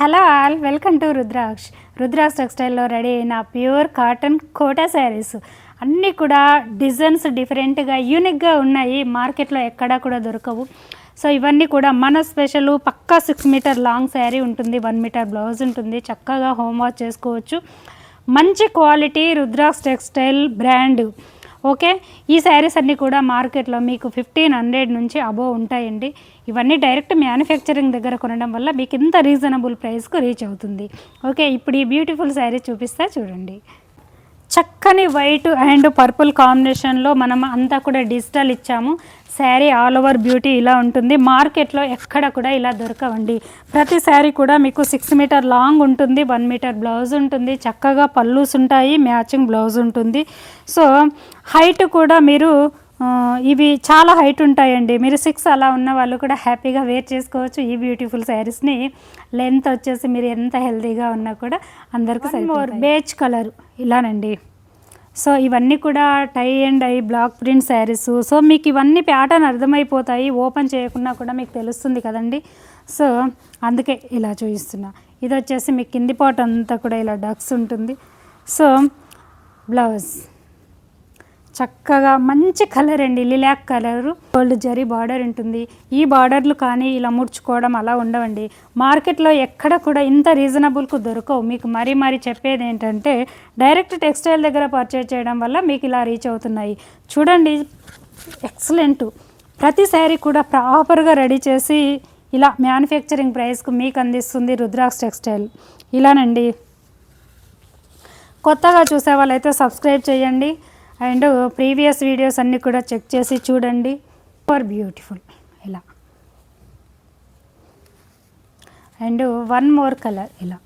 Hello all, welcome to Rudraksha టెక్స్టైల్లో ready అయిన pure cotton Kota saris అన్నీ కూడా డిజైన్స్ డిఫరెంట్గా యూనిక్గా ఉన్నాయి. మార్కెట్లో ఎక్కడా కూడా దొరకవు. సో ఇవన్నీ కూడా మన స్పెషల్. పక్కా 6 మీటర్ లాంగ్ శారీ ఉంటుంది, 1 మీటర్ బ్లౌజ్ ఉంటుంది. చక్కగా హోమ్ వాష్ చేసుకోవచ్చు. మంచి క్వాలిటీ రుద్రాక్ష టెక్స్టైల్ బ్రాండ్. ఓకే, ఈ శారీస్ అన్నీ కూడా మార్కెట్లో మీకు 1500 నుంచి అబోవ్ ఉంటాయండి. ఇవన్నీ డైరెక్ట్ మ్యానుఫ్యాక్చరింగ్ దగ్గర కొనడం వల్ల మీకు ఇంత రీజనబుల్ ప్రైస్కు రీచ్ అవుతుంది. ఓకే, ఇప్పుడు ఈ బ్యూటిఫుల్ శారీ చూపిస్తా చూడండి. చక్కని వైట్ అండ్ పర్పుల్ కాంబినేషన్లో మనం అంతా కూడా డిజిటల్ ఇచ్చాము. శారీ ఆల్ ఓవర్ బ్యూటీ ఇలా ఉంటుంది. మార్కెట్లో ఎక్కడ కూడా ఇలా దొరకవండి. ప్రతి శారీ కూడా మీకు 6 మీటర్ లాంగ్ ఉంటుంది, 1 మీటర్ బ్లౌజ్ ఉంటుంది. చక్కగా పల్లూస్ ఉంటాయి, మ్యాచింగ్ బ్లౌజ్ ఉంటుంది. సో హైట్ కూడా మీరు ఇవి చాలా హైట్ ఉంటాయండి. మీరు 6 అలా ఉన్న వాళ్ళు కూడా హ్యాపీగా వేర్ చేసుకోవచ్చు ఈ బ్యూటిఫుల్ శారీస్ని. లెంత్ వచ్చేసి మీరు ఎంత హెల్తీగా ఉన్నా కూడా అందరికీ సరిపోతాయి. Beige colour ఇలానండి. సో ఇవన్నీ కూడా tie and dye block print saris. So మీకు ఇవన్నీ ప్యాటర్న్ అర్థమైపోతాయి. ఓపెన్ చేయకుండా కూడా మీకు తెలుస్తుంది కదండి. సో అందుకే ఇలా చూపిస్తున్నా. ఇది వచ్చేసి మీకు కింది పార్ట్ అంతా కూడా ఇలా డక్స్ ఉంటుంది. సో బ్లౌజ్ చక్కగా మంచి కలర్ అండి, lilac colour, gold zari border ఉంటుంది. ఈ బార్డర్లు కానీ ఇలా ముడుచుకోవడం అలా ఉండవండి. మార్కెట్లో ఎక్కడ కూడా ఇంత రీజనబుల్కు దొరకవు. మీకు మరీ చెప్పేది ఏంటంటే డైరెక్ట్ టెక్స్టైల్ దగ్గర పర్చేజ్ చేయడం వల్ల మీకు ఇలా రీచ్ అవుతున్నాయి. చూడండి, ఎక్సలెంట్. ప్రతి శారీ కూడా ప్రాపర్గా రెడీ చేసి ఇలా మ్యానుఫ్యాక్చరింగ్ ప్రైస్కు మీకు అందిస్తుంది రుద్రాక్ష టెక్స్టైల్. ఇలానండి. కొత్తగా చూసే వాళ్ళైతే సబ్స్క్రైబ్ చేయండి అండ్ ప్రీవియస్ వీడియోస్ అన్నీ కూడా చెక్ చేసి చూడండి. ఫర్ బ్యూటిఫుల్ ఇలా. అండ్ వన్ మోర్ కలర్ ఇలా.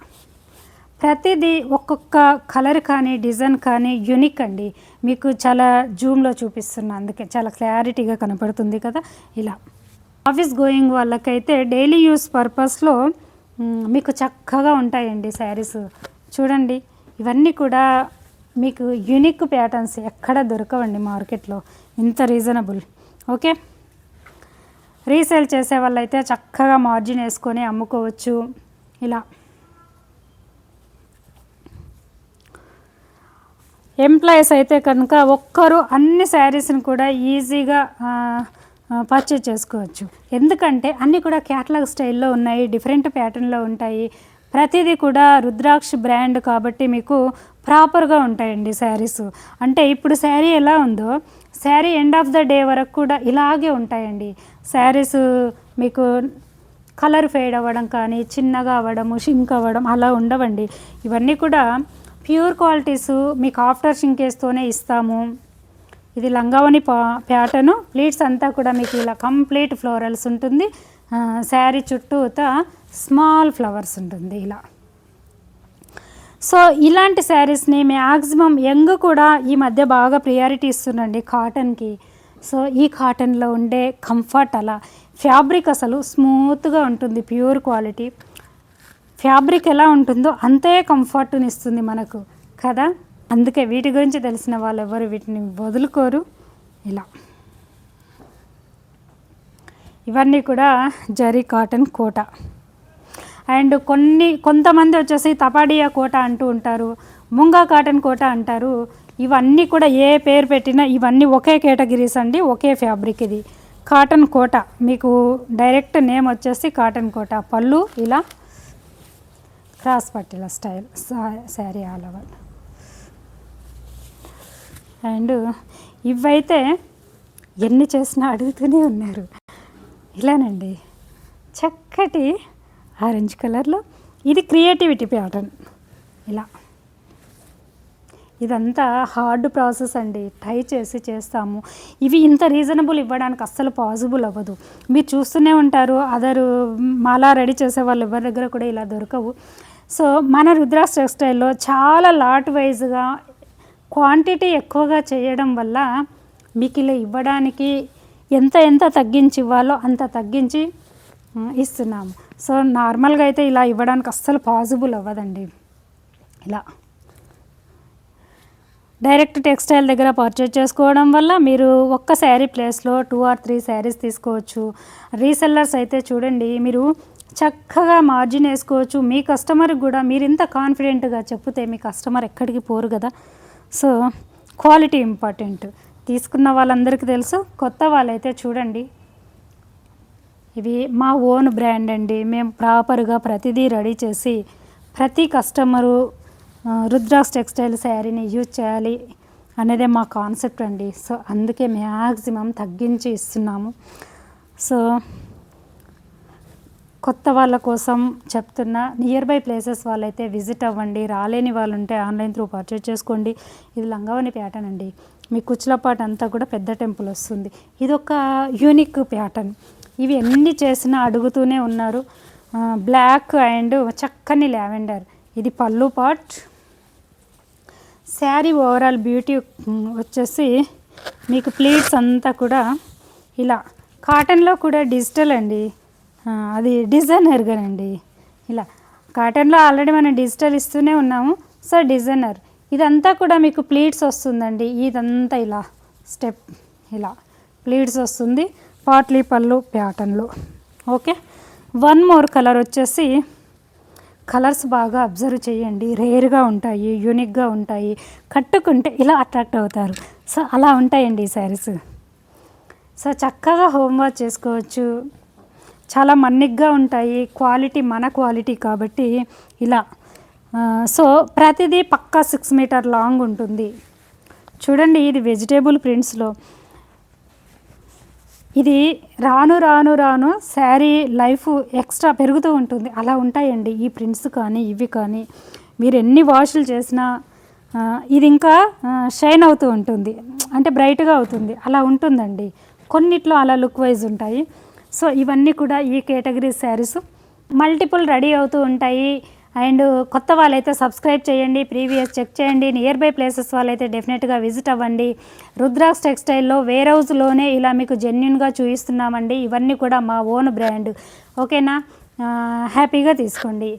ప్రతిదీ ఒక్కొక్క కలర్ కానీ డిజైన్ కానీ యూనిక్ అండి. మీకు చాలా జూమ్లో చూపిస్తున్నా, అందుకే చాలా క్లారిటీగా కనపడుతుంది కదా. ఇలా ఆఫీస్ గోయింగ్ వాళ్ళకైతే డైలీ యూస్ పర్పస్లో మీకు చక్కగా ఉంటాయండి శారీస్. చూడండి, ఇవన్నీ కూడా మీకు యూనిక్ ప్యాటర్న్స్ ఎక్కడ దొరకవండి మార్కెట్లో ఇంత రీజనబుల్. ఓకే, రీసేల్ చేసే వాళ్ళైతే చక్కగా మార్జిన్ వేసుకొని అమ్ముకోవచ్చు. ఇలా ఎంప్లాయీస్ అయితే కనుక ఒక్కరు అన్ని శారీస్ని కూడా ఈజీగా పర్చేజ్ చేసుకోవచ్చు. ఎందుకంటే అన్నీ కూడా క్యాటలాగ్ స్టైల్లో ఉన్నాయి, డిఫరెంట్ ప్యాటర్న్లో ఉంటాయి. ప్రతిదీ కూడా రుద్రాక్ష బ్రాండ్ కాబట్టి మీకు ప్రాపర్గా ఉంటాయండి శారీస్. అంటే ఇప్పుడు శారీ ఎలా ఉందో sari end of the day వరకు కూడా ఇలాగే ఉంటాయండి శారీస్. మీకు కలర్ ఫేడ్ అవ్వడం కానీ, చిన్నగా అవ్వడము, షింక్ అవ్వడం అలా ఉండవండి. ఇవన్నీ కూడా ప్యూర్ క్వాలిటీస్. మీకు ఆఫ్టర్ షింకేస్తోనే ఇస్తాము. ఇది లంగావని ప్యాటర్ను. ప్లీట్స్ అంతా కూడా మీకు ఇలా కంప్లీట్ ఫ్లోరల్స్ ఉంటుంది. శారీ చుట్టూతా స్మాల్ ఫ్లవర్స్ ఉంటుంది ఇలా. సో ఇలాంటి శారీస్ని మ్యాక్సిమం యంగ్ కూడా ఈ మధ్య బాగా ప్రియారిటీ ఇస్తుందండి కాటన్కి. సో ఈ కాటన్లో ఉండే కంఫర్ట్, అలా ఫ్యాబ్రిక్ అసలు స్మూత్గా ఉంటుంది, ప్యూర్ క్వాలిటీ. ఫ్యాబ్రిక్ ఎలా ఉంటుందో అంతే కంఫర్ట్ని ఇస్తుంది మనకు కదా. అందుకే వీటి గురించి తెలిసిన వాళ్ళు ఎవరు వీటిని వదులుకోరు. ఇలా ఇవన్నీ కూడా జరీ కాటన్ కోట. అండ్ కొంతమంది వచ్చేసి తపాడియా కోట అంటూ ఉంటారు, ముంగా కాటన్ కోట అంటారు. ఇవన్నీ కూడా ఏ పేరు పెట్టినా ఇవన్నీ ఒకే కేటగిరీస్ అండి, ఒకే ఫ్యాబ్రిక్. ఇది కాటన్ కోట. మీకు డైరెక్ట్ నేమ్ వచ్చేసి కాటన్ కోట. పళ్ళు ఇలా క్రాస్ పట్టిల style sari all over. And ఇవైతే ఎన్ని చేసినా అడుగుతూనే ఉన్నారు. ఇలానండి, చక్కటి ఆరెంజ్ కలర్లో. ఇది క్రియేటివిటీ ప్యాటర్న్. ఇలా ఇదంతా హార్డ్ ప్రాసెస్ అండి, టై చేసి చేస్తాము. ఇవి ఇంత రీజనబుల్ ఇవ్వడానికి అస్సలు పాసిబుల్ అవ్వదు. మీరు చూస్తూనే ఉంటారు, అదరు మాలా రెడీ చేసే వాళ్ళు ఎవరి దగ్గర కూడా ఇలా దొరకవు. సో మన రుద్రాక్ష టెక్స్టైల్లో చాలా లాట్ వైజ్గా క్వాంటిటీ ఎక్కువగా చేయడం వల్ల మీకు ఇలా ఇవ్వడానికి ఎంత తగ్గించి ఇవ్వాలో అంత తగ్గించి ఇస్తున్నాము. సో నార్మల్గా అయితే ఇలా ఇవ్వడానికి అస్సలు పాసిబుల్ అవ్వదండి. ఇలా డైరెక్ట్ టెక్స్టైల్ దగ్గర పర్చేజ్ చేసుకోవడం వల్ల మీరు ఒక్క శారీ ప్లేస్లో 2 or 3 శారీస్ తీసుకోవచ్చు. రీసెల్లర్స్ అయితే చూడండి, మీరు చక్కగా మార్జిన్ వేసుకోవచ్చు. మీ కస్టమర్కి కూడా మీరు ఇంత కాన్ఫిడెంట్గా చెప్తే మీ కస్టమర్ ఎక్కడికి పోరు కదా. So quality important. తీసుకున్న వాళ్ళందరికీ తెలుసు, కొత్త వాళ్ళైతే చూడండి, ఇవి మా ఓన్ బ్రాండ్ అండి. మేము ప్రాపర్గా ప్రతిదీ రెడీ చేసి ప్రతి కస్టమరు రుద్రాస్ టెక్స్టైల్ శారీని యూజ్ చేయాలి అనేదే మా కాన్సెప్ట్ అండి. సో అందుకే మ్యాక్సిమం తగ్గించి ఇస్తున్నాము. సో కొత్త వాళ్ళ కోసం చెప్తున్నా, నియర్ బై ప్లేసెస్ వాళ్ళైతే విజిట్ అవ్వండి. రాలేని వాళ్ళు ఉంటే ఆన్లైన్ త్రూ పర్చేజ్ చేసుకోండి. ఇది లంగావని ప్యాటర్న్ అండి. మీ కుచ్చుల పాట అంతా కూడా పెద్ద టెంపుల్ వస్తుంది. ఇది ఒక యూనిక్ ప్యాటర్న్. ఇవి ఎన్ని చేసినా అడుగుతూనే ఉన్నారు. బ్లాక్ అండ్ చక్కని లావెండర్. ఇది పళ్ళు పార్ట్. శారీ ఓవరాల్ బ్యూటీ వచ్చేసి మీకు ప్లీట్స్ అంతా కూడా ఇలా కాటన్లో కూడా డిజిటల్ అండి. అది డిజైనర్గానండి. ఇలా కాటన్లో ఆల్రెడీ మనం డిజిటల్ ఇస్తూనే ఉన్నాము. సో డిజైనర్ ఇదంతా కూడా మీకు ప్లీట్స్ వస్తుందండి. ఇదంతా ఇలా స్టెప్ ఇలా ప్లీట్స్ వస్తుంది పాట్లీ పళ్ళు ప్యాటర్న్లో. ఓకే, వన్ మోర్ కలర్ వచ్చేసి, కలర్స్ బాగా అబ్జర్వ్ చేయండి. రేర్గా ఉంటాయి, యూనిక్గా ఉంటాయి. కట్టుకుంటే ఇలా అట్రాక్ట్ అవుతారు. సో అలా ఉంటాయండి ఈ శారీస్. సో చక్కగా హోంవర్క్ చేసుకోవచ్చు. చాలా మన్నిగ్గా ఉంటాయి. క్వాలిటీ మన క్వాలిటీ కాబట్టి ఇలా. సో ప్రతిదీ పక్కా 6 మీటర్ లాంగ్ ఉంటుంది. చూడండి, ఇది వెజిటేబుల్ ప్రింట్స్లో. ఇది రాను రాను రాను శారీ లైఫ్ ఎక్స్ట్రా పెరుగుతూ ఉంటుంది. అలా ఉంటాయండి ఈ ప్రింట్స్ కానీ ఇవి కానీ. మీరు ఎన్ని వాషులు చేసినా ఇది ఇంకా షైన్ అవుతూ ఉంటుంది, అంటే బ్రైట్గా అవుతుంది. అలా ఉంటుందండి. కొన్నిట్లో అలా లుక్ వైజ్ ఉంటాయి. సో ఇవన్నీ కూడా ఈ కేటగిరీ శారీస్. మల్టిపుల్ రెడీ అవుతూ ఉంటాయి. అండ్ కొత్త వాళ్ళైతే సబ్స్క్రైబ్ చేయండి, ప్రీవియస్ చెక్ చేయండి. నియర్ బై ప్లేసెస్ వాళ్ళైతే డెఫినెట్గా విజిట్ అవ్వండి. రుద్రాస్ టెక్స్టైల్లో వేర్ హౌస్లోనే ఇలా మీకు జెన్యున్గా చూపిస్తున్నామండి. ఇవన్నీ కూడా మా ఓన్ బ్రాండ్. ఓకేనా, హ్యాపీగా తీసుకోండి.